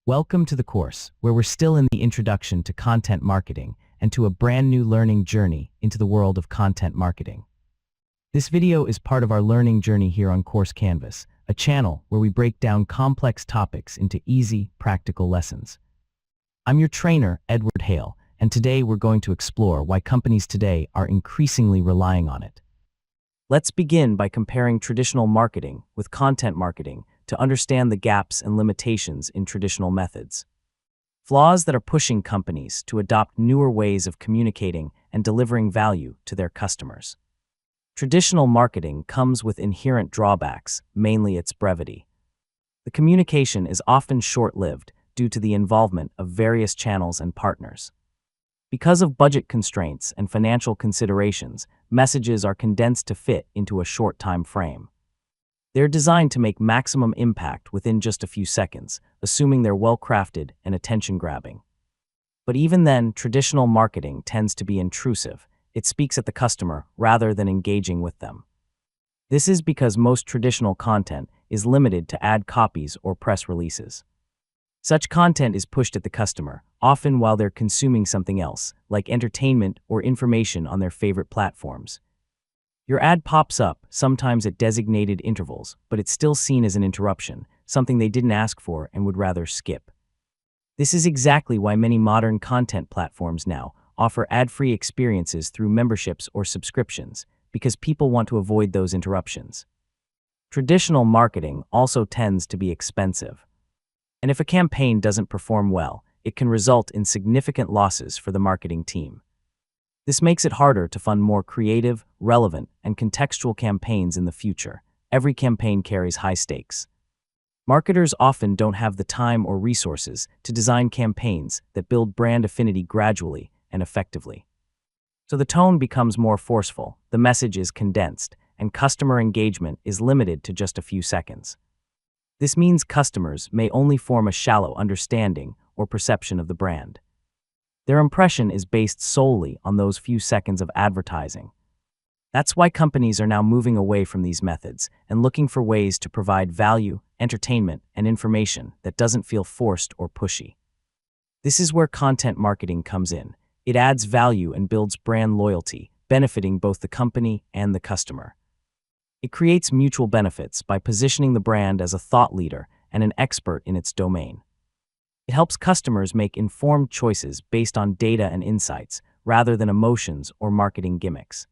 Welcome to the course, where we're still in the introduction to content marketing and to a brand new learning journey into the world of content marketing. This video is part of our learning journey here on Course Canvas, a channel where we break down complex topics into easy, practical lessons. I'm your trainer, Edward Hale, and today we're going to explore why companies today are increasingly relying on it. Let's begin by comparing traditional marketing with content marketing to understand the gaps and limitations in traditional methods. Flaws that are pushing companies to adopt newer ways of communicating and delivering value to their customers. Traditional marketing comes with inherent drawbacks, mainly its brevity. The communication is often short-lived due to the involvement of various channels and partners. Because of budget constraints and financial considerations, messages are condensed to fit into a short time frame. They're designed to make maximum impact within just a few seconds, assuming they're well-crafted and attention-grabbing. But even then, traditional marketing tends to be intrusive. It speaks at the customer rather than engaging with them. This is because most traditional content is limited to ad copies or press releases. Such content is pushed at the customer, often while they're consuming something else, like entertainment or information on their favorite platforms. Your ad pops up, sometimes at designated intervals, but it's still seen as an interruption, something they didn't ask for and would rather skip. This is exactly why many modern content platforms now offer ad-free experiences through memberships or subscriptions, because people want to avoid those interruptions. Traditional marketing also tends to be expensive. And if a campaign doesn't perform well, it can result in significant losses for the marketing team. This makes it harder to fund more creative, relevant, and contextual campaigns in the future. Every campaign carries high stakes. Marketers often don't have the time or resources to design campaigns that build brand affinity gradually and effectively. So the tone becomes more forceful, the message is condensed, and customer engagement is limited to just a few seconds. This means customers may only form a shallow understanding or perception of the brand. Their impression is based solely on those few seconds of advertising. That's why companies are now moving away from these methods and looking for ways to provide value, entertainment, and information that doesn't feel forced or pushy. This is where content marketing comes in. It adds value and builds brand loyalty, benefiting both the company and the customer. It creates mutual benefits by positioning the brand as a thought leader and an expert in its domain. It helps customers make informed choices based on data and insights, rather than emotions or marketing gimmicks.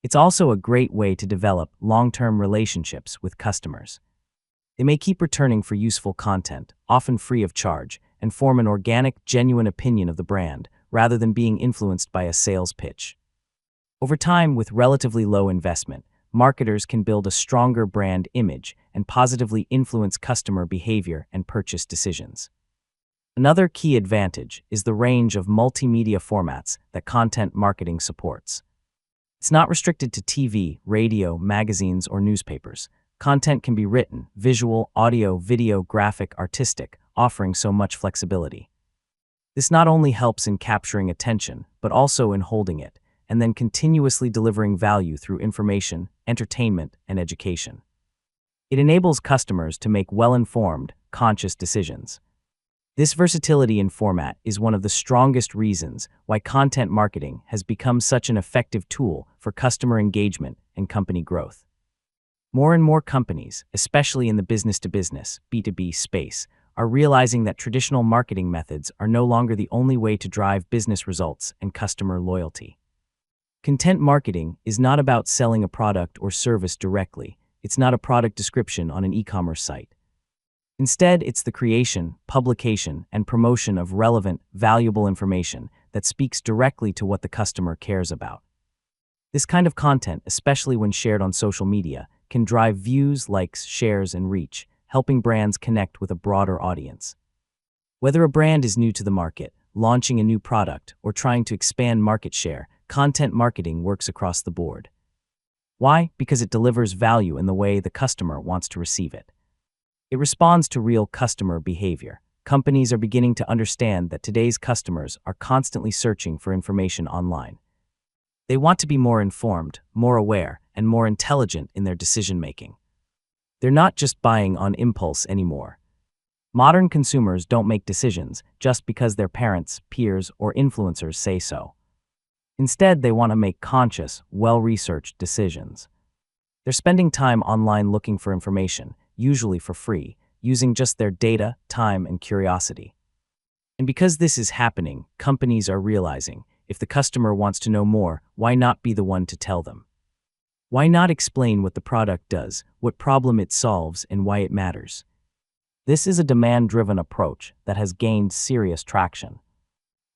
It's also a great way to develop long-term relationships with customers. They may keep returning for useful content, often free of charge, and form an organic, genuine opinion of the brand, rather than being influenced by a sales pitch. Over time, with relatively low investment, marketers can build a stronger brand image and positively influence customer behavior and purchase decisions. Another key advantage is the range of multimedia formats that content marketing supports. It's not restricted to TV, radio, magazines, or newspapers. Content can be written, visual, audio, video, graphic, artistic, offering so much flexibility. This not only helps in capturing attention, but also in holding it, and then continuously delivering value through information, entertainment, and education. It enables customers to make well-informed, conscious decisions. This versatility in format is one of the strongest reasons why content marketing has become such an effective tool for customer engagement and company growth. More and more companies, especially in the business-to-business, B2B space, are realizing that traditional marketing methods are no longer the only way to drive business results and customer loyalty. Content marketing is not about selling a product or service directly. It's not a product description on an e-commerce site. Instead, it's the creation, publication, and promotion of relevant, valuable information that speaks directly to what the customer cares about. This kind of content, especially when shared on social media, can drive views, likes, shares, and reach, helping brands connect with a broader audience. Whether a brand is new to the market, launching a new product, or trying to expand market share, content marketing works across the board. Why? Because it delivers value in the way the customer wants to receive it. It responds to real customer behavior. Companies are beginning to understand that today's customers are constantly searching for information online. They want to be more informed, more aware, and more intelligent in their decision-making. They're not just buying on impulse anymore. Modern consumers don't make decisions just because their parents, peers, or influencers say so. Instead, they want to make conscious, well-researched decisions. They're spending time online looking for information, usually for free, using just their data, time, and curiosity. And because this is happening, companies are realizing, if the customer wants to know more, why not be the one to tell them? Why not explain what the product does, what problem it solves, and why it matters? This is a demand-driven approach that has gained serious traction.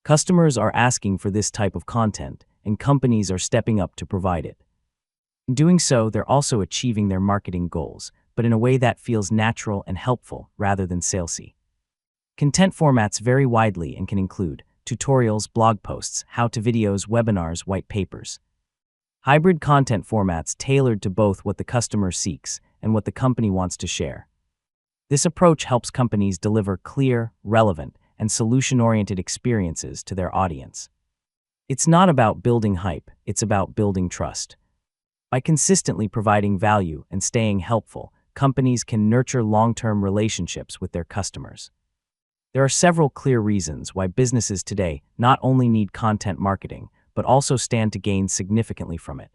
Customers are asking for this type of content, and companies are stepping up to provide it. In doing so, they're also achieving their marketing goals, but in a way that feels natural and helpful rather than salesy. Content formats vary widely and can include tutorials, blog posts, how-to videos, webinars, white papers. Hybrid content formats tailored to both what the customer seeks and what the company wants to share. This approach helps companies deliver clear, relevant, and solution-oriented experiences to their audience. It's not about building hype, it's about building trust. By consistently providing value and staying helpful, companies can nurture long-term relationships with their customers. There are several clear reasons why businesses today not only need content marketing, but also stand to gain significantly from it.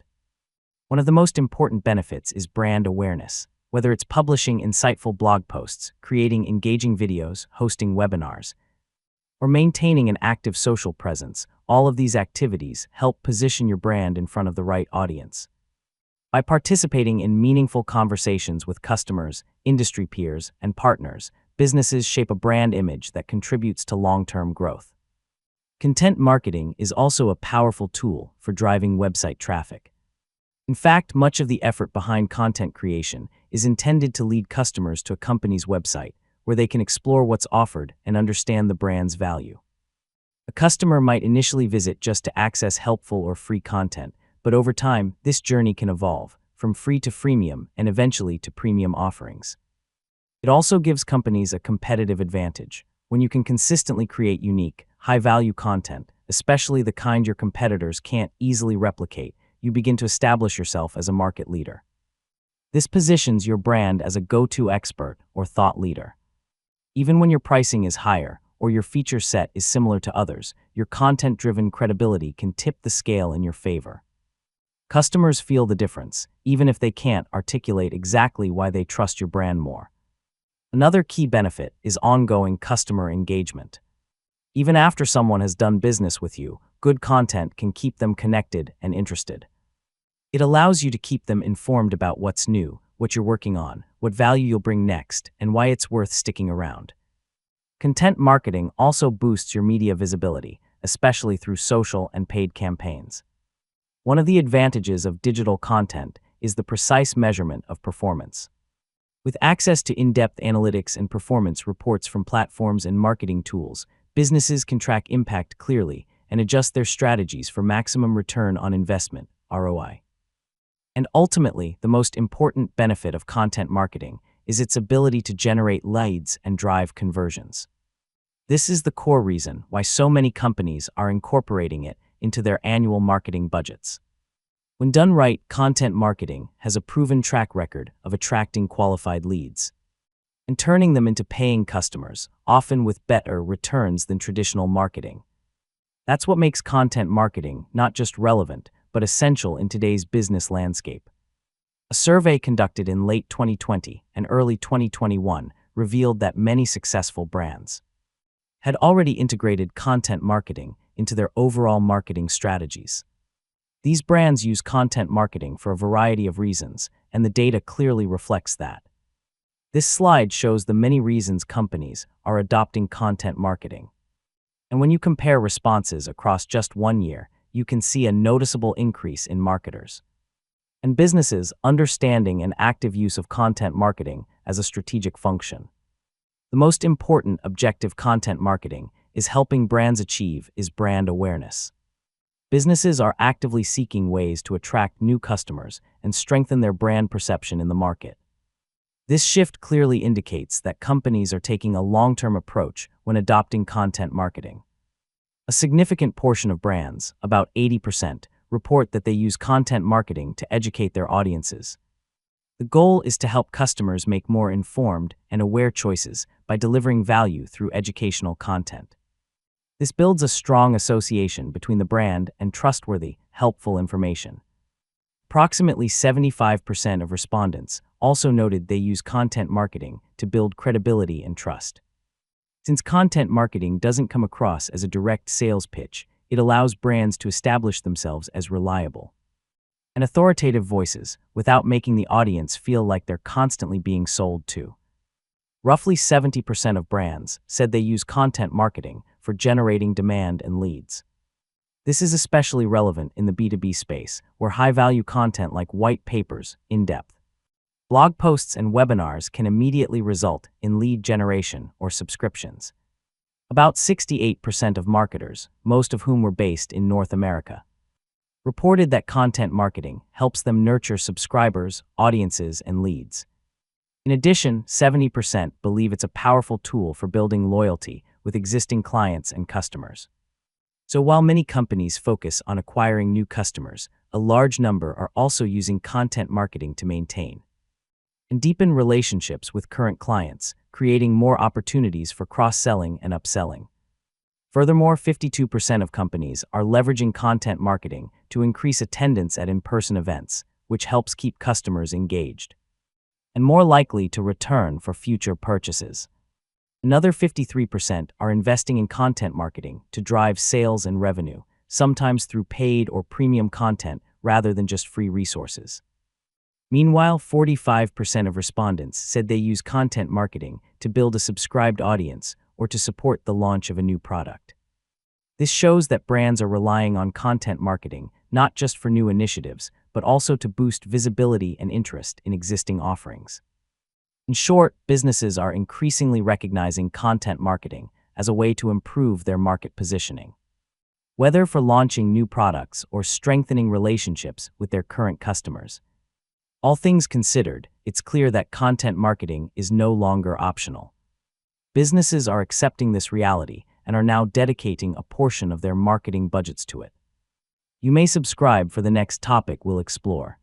One of the most important benefits is brand awareness. Whether it's publishing insightful blog posts, creating engaging videos, hosting webinars, or maintaining an active social presence, all of these activities help position your brand in front of the right audience. By participating in meaningful conversations with customers, industry peers, and partners, businesses shape a brand image that contributes to long-term growth. Content marketing is also a powerful tool for driving website traffic. In fact, much of the effort behind content creation is intended to lead customers to a company's website, where they can explore what's offered and understand the brand's value. A customer might initially visit just to access helpful or free content, but over time, this journey can evolve, from free to freemium and eventually to premium offerings. It also gives companies a competitive advantage. When you can consistently create unique, high-value content, especially the kind your competitors can't easily replicate, you begin to establish yourself as a market leader. This positions your brand as a go-to expert or thought leader. Even when your pricing is higher or your feature set is similar to others, your content-driven credibility can tip the scale in your favor. Customers feel the difference, even if they can't articulate exactly why they trust your brand more. Another key benefit is ongoing customer engagement. Even after someone has done business with you, good content can keep them connected and interested. It allows you to keep them informed about what's new, what you're working on, what value you'll bring next, and why it's worth sticking around. Content marketing also boosts your media visibility, especially through social and paid campaigns. One of the advantages of digital content is the precise measurement of performance. With access to in-depth analytics and performance reports from platforms and marketing tools, businesses can track impact clearly and adjust their strategies for maximum return on investment, ROI. And ultimately, the most important benefit of content marketing is its ability to generate leads and drive conversions. This is the core reason why so many companies are incorporating it into their annual marketing budgets. When done right, content marketing has a proven track record of attracting qualified leads and turning them into paying customers, often with better returns than traditional marketing. That's what makes content marketing not just relevant, but essential in today's business landscape. A survey conducted in late 2020 and early 2021 revealed that many successful brands had already integrated content marketing into their overall marketing strategies. These brands use content marketing for a variety of reasons, and the data clearly reflects that. This slide shows the many reasons companies are adopting content marketing. And when you compare responses across just 1 year, you can see a noticeable increase in marketers and businesses understanding an active use of content marketing as a strategic function. The most important objective content marketing is helping brands achieve is brand awareness. Businesses are actively seeking ways to attract new customers and strengthen their brand perception in the market. This shift clearly indicates that companies are taking a long-term approach when adopting content marketing. A significant portion of brands, about 80%, report that they use content marketing to educate their audiences. The goal is to help customers make more informed and aware choices by delivering value through educational content. This builds a strong association between the brand and trustworthy, helpful information. Approximately 75% of respondents also noted they use content marketing to build credibility and trust. Since content marketing doesn't come across as a direct sales pitch, it allows brands to establish themselves as reliable and authoritative voices without making the audience feel like they're constantly being sold to. Roughly 70% of brands said they use content marketing for generating demand and leads. This is especially relevant in the B2B space, where high-value content like white papers, in-depth blog posts, and webinars can immediately result in lead generation or subscriptions. About 68% of marketers, most of whom were based in North America, reported that content marketing helps them nurture subscribers, audiences, and leads. In addition, 70% believe it's a powerful tool for building loyalty with existing clients and customers. So while many companies focus on acquiring new customers, a large number are also using content marketing to maintain and deepen relationships with current clients, creating more opportunities for cross-selling and upselling. Furthermore, 52% of companies are leveraging content marketing to increase attendance at in-person events, which helps keep customers engaged and more likely to return for future purchases. Another 53% are investing in content marketing to drive sales and revenue, sometimes through paid or premium content rather than just free resources. Meanwhile, 45% of respondents said they use content marketing to build a subscribed audience or to support the launch of a new product. This shows that brands are relying on content marketing not just for new initiatives, but also to boost visibility and interest in existing offerings. In short, businesses are increasingly recognizing content marketing as a way to improve their market positioning. Whether for launching new products or strengthening relationships with their current customers. All things considered, it's clear that content marketing is no longer optional. Businesses are accepting this reality and are now dedicating a portion of their marketing budgets to it. You may subscribe for the next topic we'll explore.